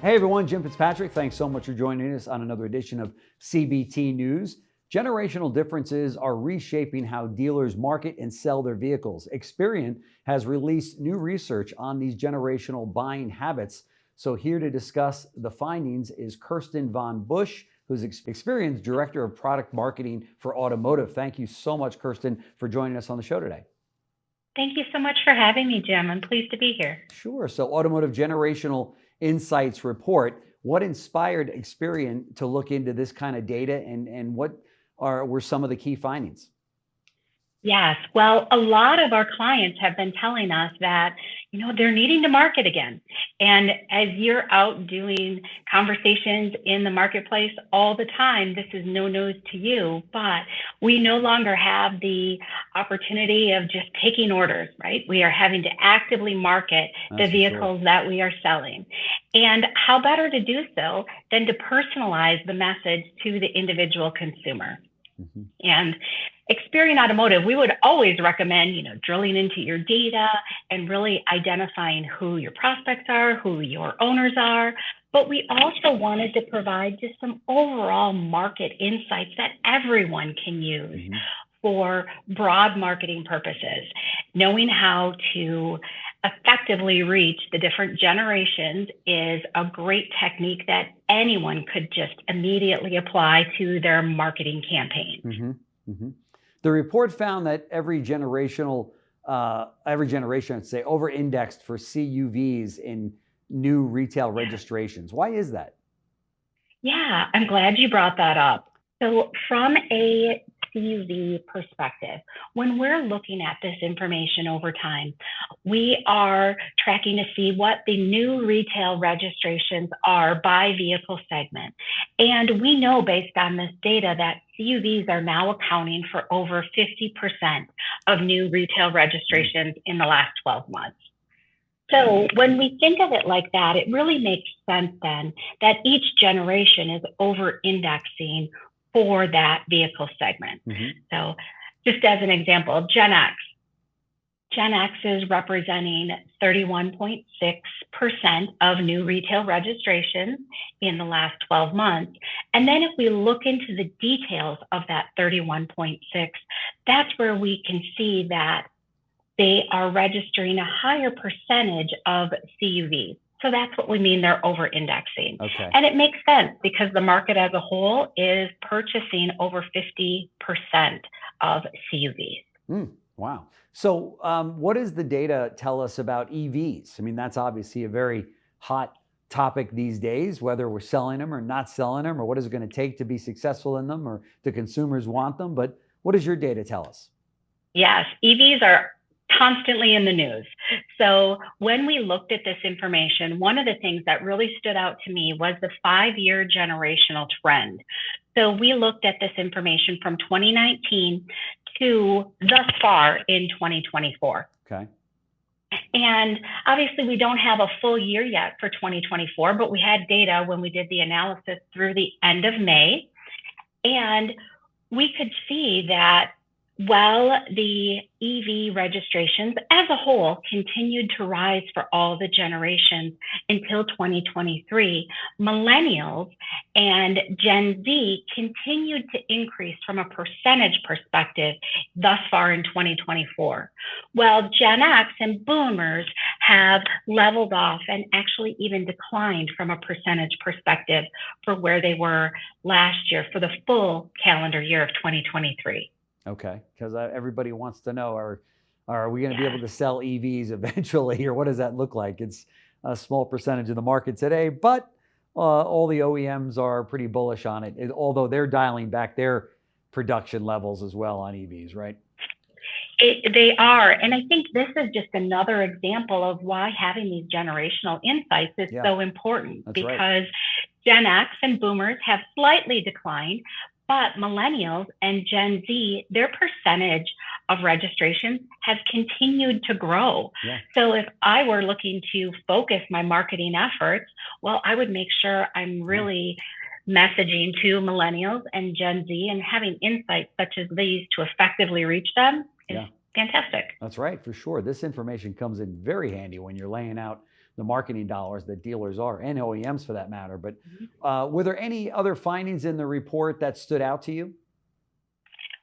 Hey everyone, Jim Fitzpatrick. Thanks so much for joining us on another edition of CBT News. Generational differences are reshaping how dealers market and sell their vehicles. Experian has released new research on these generational buying habits. So here to discuss the findings is Kirsten Von Busch, who's Experian's Director of Product Marketing for Automotive. Thank you so much, Kirsten, for joining us on the show today. Thank you so much for having me, Jim. I'm pleased to be here. Sure. So Automotive Generational Insights report. What inspired Experian to look into this kind of data, and what were some of the key findings? Yes. Well, a lot of our clients have been telling us that, they're needing to market again. And as you're out doing conversations in the marketplace all the time, this is no news to you, but we no longer have the opportunity of just taking orders, right? We are having to actively market the vehicles that we are selling. And how better to do so than to personalize the message to the individual consumer? Mm-hmm. And Experian Automotive, we would always recommend, drilling into your data and really identifying who your prospects are, who your owners are. But we also wanted to provide just some overall market insights that everyone can use for broad marketing purposes. Knowing how to effectively reach the different generations is a great technique that anyone could just immediately apply to their marketing campaign. Mm-hmm. Mm-hmm. The report found that every generation, I'd say, over-indexed for CUVs in new retail registrations. Why is that? Yeah, I'm glad you brought that up. So from a CUV perspective, when we're looking at this information over time, we are tracking to see what the new retail registrations are by vehicle segment. And we know based on this data that CUVs are now accounting for over 50% of new retail registrations in the last 12 months. So when we think of it like that, it really makes sense then that each generation is over-indexing for that vehicle segment. Mm-hmm. So just as an example, Gen X. Gen X is representing 31.6% of new retail registrations in the last 12 months. And then if we look into the details of that 31.6, that's where we can see that they are registering a higher percentage of CUVs. So that's what we mean they're over-indexing. Okay. And it makes sense because the market as a whole is purchasing over 50% of CUVs. Wow. So what does the data tell us about EVs? I mean, that's obviously a very hot topic these days, whether we're selling them or not selling them, or what is it going to take to be successful in them, or do consumers want them? But what does your data tell us? Yes, EVs are constantly in the news. So when we looked at this information, one of the things that really stood out to me was the 5-year generational trend. So we looked at this information from 2019 to thus far in 2024. Okay. And obviously we don't have a full year yet for 2024, but we had data when we did the analysis through the end of May. And we could see that while the EV registrations as a whole continued to rise for all the generations until 2023, millennials and Gen Z continued to increase from a percentage perspective thus far in 2024. While Gen X and boomers have leveled off and actually even declined from a percentage perspective for where they were last year for the full calendar year of 2023. Okay, because everybody wants to know, are we going to be able to sell EVs eventually, or what does that look like? It's a small percentage of the market today, but all the OEMs are pretty bullish on it, although they're dialing back their production levels as well on EVs, right? They are. And I think this is just another example of why having these generational insights is so important. That's because right. Gen X and boomers have slightly declined, but millennials and Gen Z, their percentage of registrations has continued to grow. Yeah. So if I were looking to focus my marketing efforts, well, I would make sure I'm really messaging to millennials and Gen Z, and having insights such as these to effectively reach them is fantastic. That's right, for sure. This information comes in very handy when you're laying out the marketing dollars that dealers are, and OEMs for that matter. But were there any other findings in the report that stood out to you?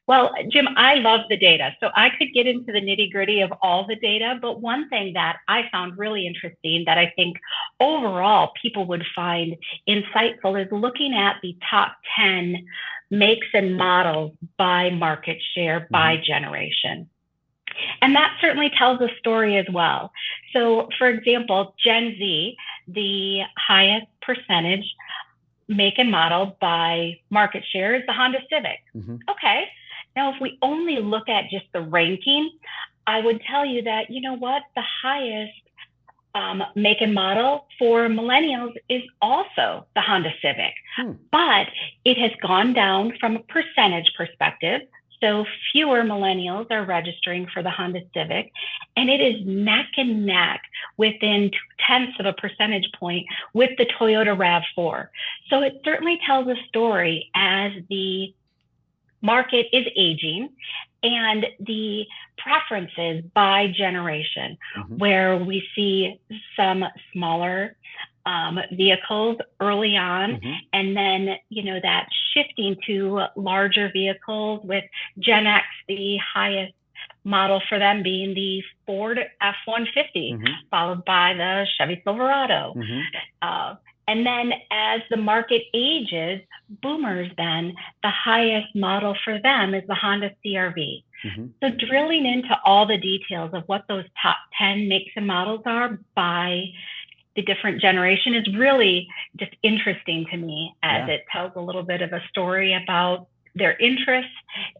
Well, Jim, I love the data. So I could get into the nitty gritty of all the data, but one thing that I found really interesting that I think overall people would find insightful is looking at the top 10 makes and models by market share, by generation. And that certainly tells a story as well. So for example, Gen Z, the highest percentage make and model by market share is the Honda Civic. Okay. Now, if we only look at just the ranking, I would tell you that, you know what, the highest make and model for millennials is also the Honda Civic, but it has gone down from a percentage perspective. So fewer millennials are registering for the Honda Civic, and it is neck and neck within 0.2 of a percentage point with the Toyota RAV4. So it certainly tells a story as the market is aging and the preferences by generation, where we see some smaller vehicles early on, and then, you know, that shifting to larger vehicles with Gen X, the highest model for them being the Ford F-150, followed by the Chevy Silverado. And then as the market ages, boomers then, the highest model for them is the Honda CR-V. So drilling into all the details of what those top 10 makes and models are by the different generation is really just interesting to me, as it tells a little bit of a story about their interests,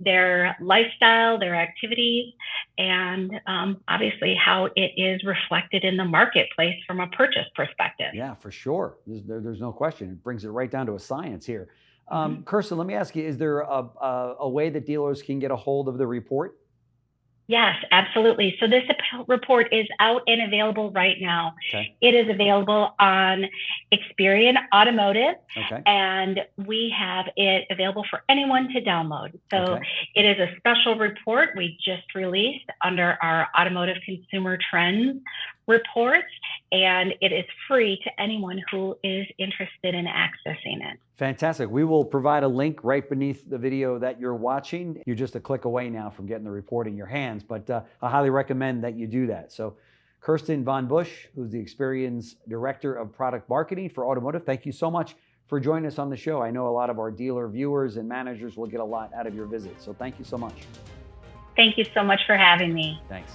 their lifestyle, their activities, and obviously how it is reflected in the marketplace from a purchase perspective. Yeah, for sure. There's no question. It brings it right down to a science here. Kirsten, let me ask you, is there a way that dealers can get a hold of the report? Yes, absolutely. So this report is out and available right now. It is available on Experian Automotive, and we have it available for anyone to download. So it is a special report we just released under our Automotive Consumer Trends reports, and it is free to anyone who is interested in accessing it. Fantastic. We will provide a link right beneath the video that you're watching. You're just a click away now from getting the report in your hands, but I highly recommend that you do that. So Kirsten Von Busch, who's the Experian's Director of Product Marketing for Automotive, thank you so much for joining us on the show. I know a lot of our dealer viewers and managers will get a lot out of your visit, so thank you so much. Thank you so much for having me. Thanks.